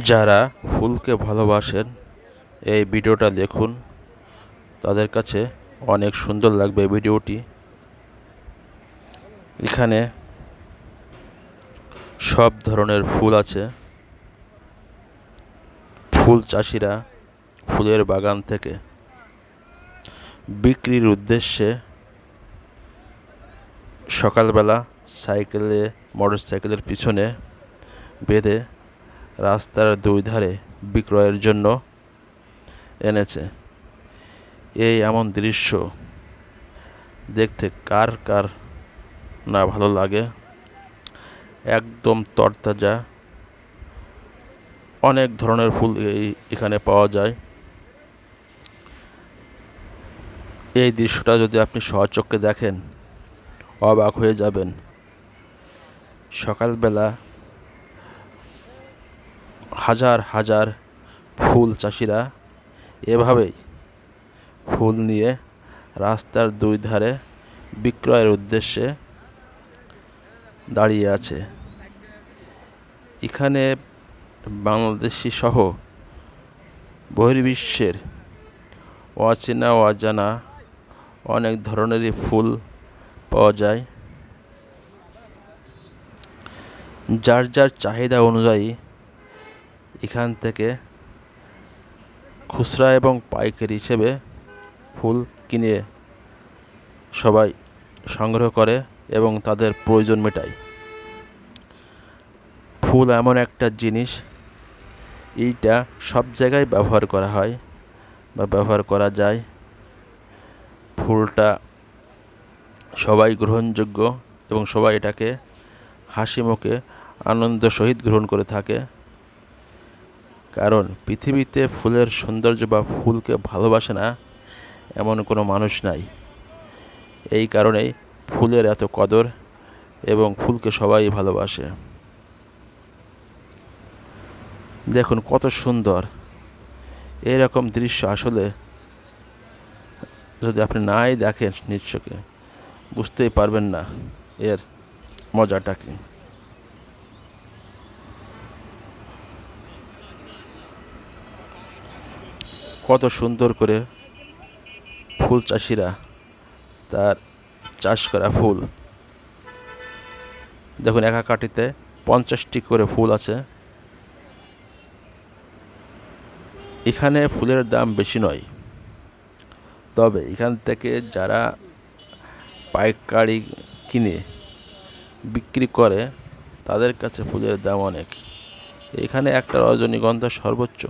যারা ফুলকে ভালোবাসেন এই ভিডিওটা দেখুন, তাদের কাছে অনেক সুন্দর লাগবে ভিডিওটি। এখানে সব ধরনের ফুল আছে। ফুল চাষিরা ফুলের বাগান থেকে বিক্রির উদ্দেশ্যে সকালবেলা মোটরসাইকেলের পিছনে বেঁধে রাস্তার দুই ধারে বিক্রয়ের জন্য এনেছে। এই এমন দৃশ্য দেখতে কার কার না ভালো লাগে। একদম তরতাজা অনেক ধরনের ফুল এখানে পাওয়া যায়। এই দৃশ্যটা যদি আপনি স্বচক্ষে দেখেন অবাক হয়ে যাবেন। সকালবেলা হাজার হাজার ফুল চাষিরা এভাবেই ফুল নিয়ে রাস্তার দুই ধারে বিক্রয়ের উদ্দেশ্যে দাঁড়িয়ে আছে। এখানে বাংলাদেশি সহ বহির্বিশ্বের অচেনা অজানা অনেক ধরনেরই ফুল পাওয়া যায়। যার যার চাহিদা অনুযায়ী এখান থেকে খুচরা এবং পাইকারি হিসেবে ফুল কিনে সবাই সংগ্রহ করে এবং তাদের প্রয়োজন মেটায়। ফুল এমন একটা জিনিস, এইটা সব জায়গায় ব্যবহার করা হয় বা ব্যবহার করা যায়। ফুলটা সবাই গ্রহণযোগ্য এবং সবাই এটাকে হাসি মুখে আনন্দ সহিত গ্রহণ করে থাকে। কারণ পৃথিবীতে ফুলের সৌন্দর্য বা ফুলকে ভালোবাসে না এমন কোনো মানুষ নাই। এই কারণেই ফুলের এত কদর এবং ফুলকে সবাই ভালোবাসে। দেখুন কত সুন্দর এরকম দৃশ্য। আসলে যদি আপনি নাই দেখেন নিজ চোখে বুঝতেই পারবেন না এর মজাটা কি। কত সুন্দর করে ফুল চাষিরা তার চাষ করা ফুল, দেখুন একা কাঠিতে 50টি করে ফুল আছে। এখানে ফুলের দাম বেশি নয়, তবে এখান থেকে যারা পাইকারি কিনে বিক্রি করে তাদের কাছে ফুলের দাম অনেক। এখানে একটা রজনীগন্ধা সর্বোচ্চ